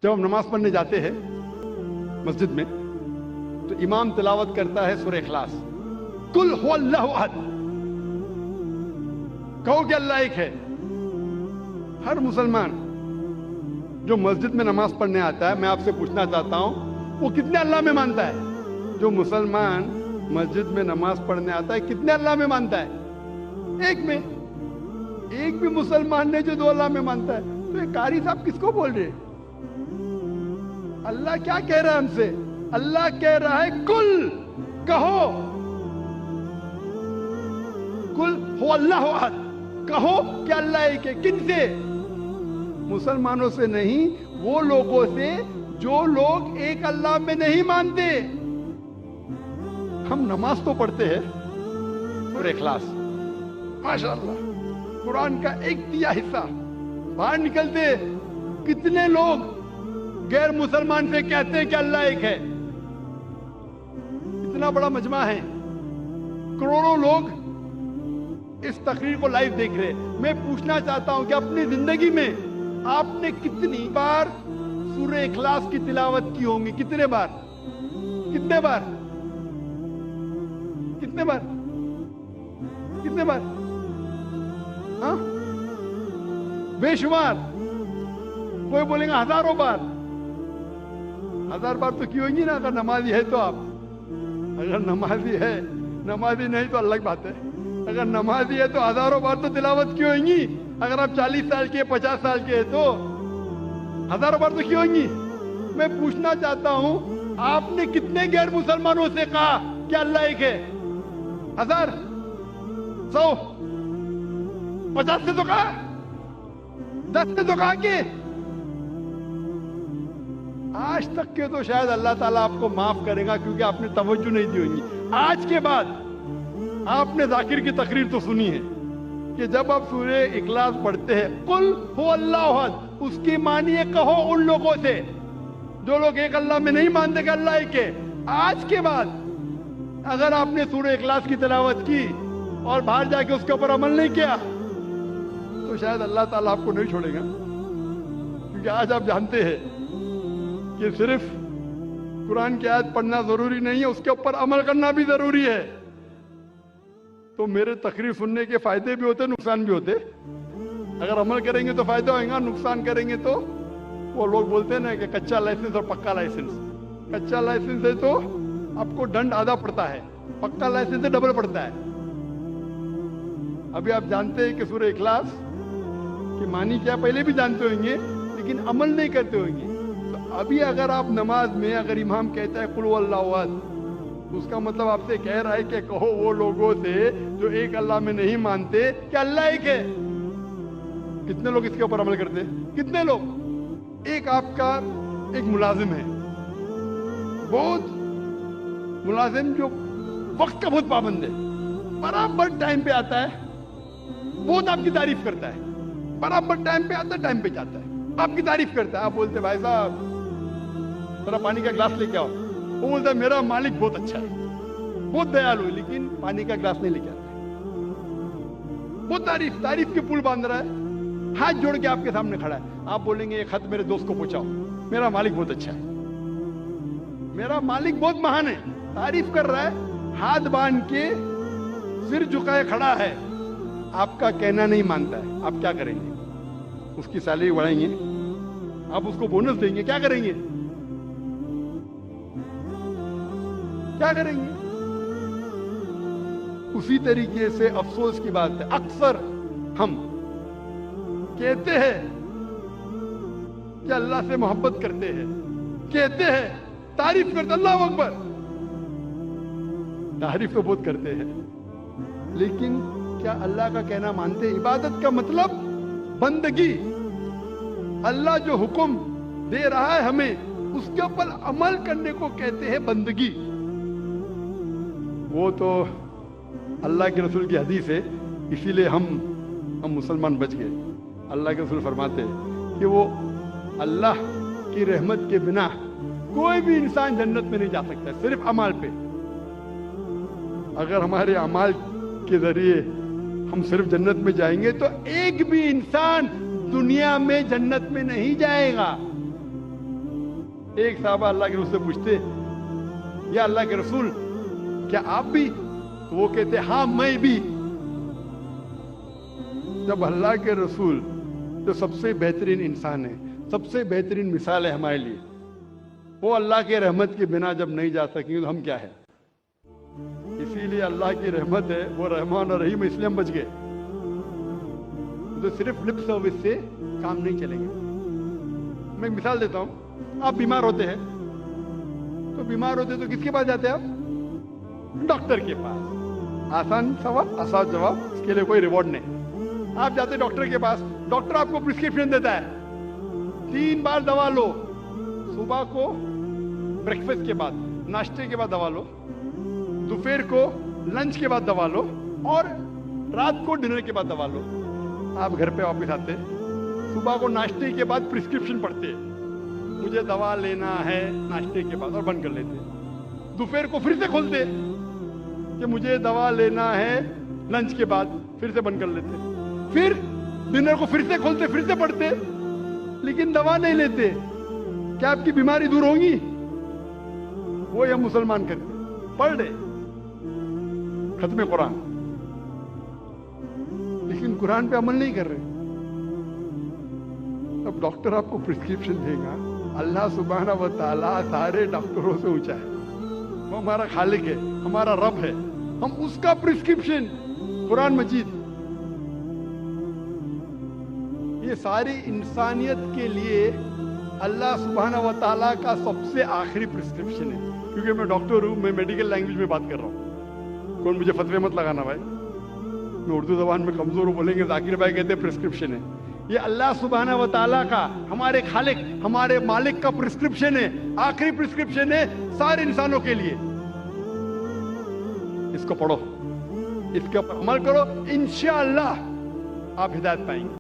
جب ہم نماز پڑھنے جاتے ہیں مسجد میں تو امام تلاوت کرتا ہے سورہ اخلاص، قل هو اللہ احد، کہو کہ اللہ ایک ہے۔ ہر مسلمان جو مسجد میں نماز پڑھنے آتا ہے، میں آپ سے پوچھنا چاہتا ہوں وہ کتنے اللہ میں مانتا ہے؟ جو مسلمان مسجد میں نماز پڑھنے آتا ہے کتنے اللہ میں مانتا ہے؟ ایک میں۔ ایک بھی مسلمان نے جو دو اللہ میں مانتا ہے، تو یہ قاری صاحب کس کو بول رہے ہیں؟ اللہ کیا کہہ رہا ہے ہم سے؟ اللہ کہہ رہا ہے کل، کہو، کل ہو اللہ احد، کہو کہ اللہ ایک ہے۔ کن سے؟ مسلمانوں سے نہیں، وہ لوگوں سے جو لوگ ایک اللہ میں نہیں مانتے۔ ہم نماز تو پڑھتے ہیں سورہ اخلاص، ماشاءاللہ قرآن کا 1/3 حصہ، باہر نکلتے کتنے لوگ غیر مسلمان سے کہتے ہیں کہ اللہ ایک ہے۔ اتنا بڑا مجمع ہے، کروڑوں لوگ اس تقریر کو لائیو دیکھ رہے ہیں۔ میں پوچھنا چاہتا ہوں کہ اپنی زندگی میں آپ نے کتنی بار سورہ اخلاص کی تلاوت کی ہوں گی؟ کتنے بار؟ کتنے بار؟ کتنے بار؟ کتنے بار؟ ہاں بے شمار۔ کوئی بولیں گا ہزاروں بار۔ 1000 بار تو کی ہوگی نا، اگر نمازی ہے تو آپ۔ اگر نمازی ہے، نمازی نہیں تو الگ بات ہے۔ اگر نمازی ہے تو ہزاروں بار تو تلاوت کی ہوئیں گی۔ اگر آپ 40 سال کے 50 سال کے ہیں تو ہزاروں بار تو کی ہوئیں گی۔ میں پوچھنا چاہتا ہوں آپ نے کتنے غیر مسلمانوں سے کہا کہ اللہ ایک ہے؟ 1000 100 50 سے تو کہا، 10 سے تو کہا کہ آج تک کے تو شاید اللہ تعالیٰ آپ کو معاف کرے گا کیونکہ آپ نے توجہ نہیں دی ہوگی۔ آج کے بعد آپ نے ذاکر کی تقریر تو سنی ہے کہ جب آپ سورہ اخلاص پڑھتے ہیں قل هو اللہ احد، اس کی معنی ہے کہو ان لوگوں سے جو لوگ ایک اللہ میں نہیں مانتے کہ اللہ ایک ہے۔ آج کے بعد اگر آپ نے سورہ اخلاص کی تلاوت کی اور باہر جا کے اس کے اوپر عمل نہیں کیا تو شاید اللہ تعالیٰ آپ کو نہیں چھوڑے گا، کیونکہ آج آپ جانتے ہیں کہ صرف قرآن کی آیت پڑھنا ضروری نہیں ہے، اس کے اوپر عمل کرنا بھی ضروری ہے۔ تو میرے تقریر سننے کے فائدے بھی ہوتے، نقصان بھی ہوتے۔ اگر عمل کریں گے تو فائدہ ہوئے گا، نقصان کریں گے تو وہ لوگ بولتے ہیں نا کہ کچا لائسنس اور پکا لائسنس۔ کچا لائسنس ہے تو آپ کو دنڈ آدھا پڑتا ہے، پکا لائسنس سے ڈبل پڑتا ہے۔ ابھی آپ جانتے ہیں کہ سورہ اخلاص کی معنی کیا پہلے بھی جانتے ہوئیں گے، لیکن عمل نہیں کرتے ہوئیں گے۔ ابھی اگر آپ نماز میں اگر امام کہتا ہے قل هو اللہ احد، اس کا مطلب آپ سے کہہ رہا ہے کہ کہو وہ لوگوں سے جو ایک اللہ میں نہیں مانتے کہ اللہ ایک ہے۔ کتنے لوگ اس کے اوپر عمل کرتے ہیں؟ کتنے لوگ؟ ایک آپ کا ایک ملازم ہے، بہت ملازم جو وقت کا بہت پابند ہے، برابر ٹائم پہ آتا ہے، بہت آپ کی تعریف کرتا ہے، برابر ٹائم پہ آتا ہے، ٹائم پہ جاتا ہے، آپ کی تعریف کرتا ہے۔ آپ بولتے بھائی صاحب ذرا پانی کا گلاس لے کے آؤ، وہ بولتا ہے میرا مالک بہت اچھا ہے، بہت دیالو ہے، لیکن پانی کا گلاس نہیں لے کے آتا ہے۔ بہت تعریف کے پل باندھ رہا ہے، ہاتھ جوڑ کے آپ کے سامنے کھڑا ہے۔ آپ بولیں گے یہ خط میرے دوست کو پہنچاؤ، میرا مالک بہت اچھا ہے، میرا مالک بہت مہان ہے، تعریف کر رہا ہے، ہاتھ باندھ کے سر جھکائے کھڑا ہے، آپ کا کہنا نہیں مانتا ہے۔ آپ کیا کریں گے؟ اس کی سیلری بڑھائیں گے؟ آپ اس کو بونس دیں گے؟ کیا کریں گے؟ کیا کریں گے؟ اسی طریقے سے افسوس کی بات ہے، اکثر ہم کہتے ہیں کہ اللہ سے محبت کرتے ہیں، کہتے ہیں تعریف کرتے، اللہ اکبر، تعریف تو بہت کرتے ہیں، لیکن کیا اللہ کا کہنا مانتے؟ عبادت کا مطلب بندگی، اللہ جو حکم دے رہا ہے ہمیں اس کے اوپر عمل کرنے کو کہتے ہیں بندگی۔ وہ تو اللہ کے رسول کی حدیث ہے، اسی لیے ہم مسلمان بچ گئے۔ اللہ کے رسول فرماتے ہیں کہ وہ اللہ کی رحمت کے بنا کوئی بھی انسان جنت میں نہیں جا سکتا، صرف عمل پہ۔ اگر ہمارے اعمال کے ذریعے ہم صرف جنت میں جائیں گے تو ایک بھی انسان دنیا میں جنت میں نہیں جائے گا۔ ایک صحابہ اللہ کے رسول سے پوچھتے یا اللہ کے رسول کیا آپ بھی؟ تو وہ کہتے ہاں میں بھی. جب اللہ کے رسول جو سب سے بہترین انسان ہے, سب سے بہترین مثال ہے ہمارے لیے, وہ اللہ کے رحمت کے بنا جب نہیں جا سکیں تو ہم کیا ہے؟ اسی لیے اللہ کی رحمت ہے, وہ رحمان اور رحیم, اس لیے ہم بچ گئے. تو صرف لپ سروس سے کام نہیں چلیں گے. میں ایک مثال دیتا ہوں. آپ بیمار ہوتے ہیں تو بیمار ہوتے تو کس کے پاس جاتے ہیں آپ؟ ڈاکٹر کے پاس. آسان سوال, آسان جواب, اس کے لیے کوئی ریوارڈ نہیں. آپ جاتے ڈاکٹر کے پاس, ڈاکٹر آپ کو پرسکرپشن دیتا ہے 3 بار دوا لو. صبح کو بریکفاسٹ کے بعد, ناشتے کے بعد دوا لو, دوپہر کو لنچ کے بعد دوا لو, اور رات کو ڈنر کے بعد دوا لو. آپ گھر پہ واپس آتے, صبح کو ناشتے کے بعد پرسکرپشن پڑھتے, مجھے دوا لینا ہے ناشتے کے بعد, اور بند کر لیتے. دوپہر کو پھر سے کھولتے کہ مجھے دوا لینا ہے لنچ کے بعد, پھر سے بند کر لیتے. پھر ڈنر کو پھر سے کھولتے, پھر سے پڑھتے, لیکن دوا نہیں لیتے. کیا آپ کی بیماری دور ہوگی؟ وہ ہم مسلمان کرتے, پڑھ رہے ختم قرآن, لیکن قرآن پہ عمل نہیں کر رہے. اب ڈاکٹر آپ کو پرسکرپشن دے گا. اللہ سبحانہ و تعالیٰ سارے ڈاکٹروں سے اونچا ہے, وہ ہمارا خالق ہے, ہمارا رب ہے. ہم اس کا پرسکرپشن قرآن مجید, یہ ساری انسانیت کے لیے اللہ سبحانہ و تعالیٰ کا سب سے آخری پرسکرپشن ہے. کیونکہ میں ڈاکٹر ہوں, میں میڈیکل لینگویج میں بات کر رہا ہوں. کون مجھے فتوے مت لگانا بھائی, میں اردو زبان میں کمزور ہوں. بولیں گے ذاکر بھائی کہتے ہیں پرسکرپشن ہے. یہ اللہ سبحانہ و تعالیٰ کا, ہمارے خالق, ہمارے مالک کا پرسکرپشن ہے, آخری پرسکرپشن ہے سارے انسانوں کے لیے. اس کو پڑھو, اس کے اوپر عمل کرو, انشاءاللہ آپ ہدایت پائیں گے.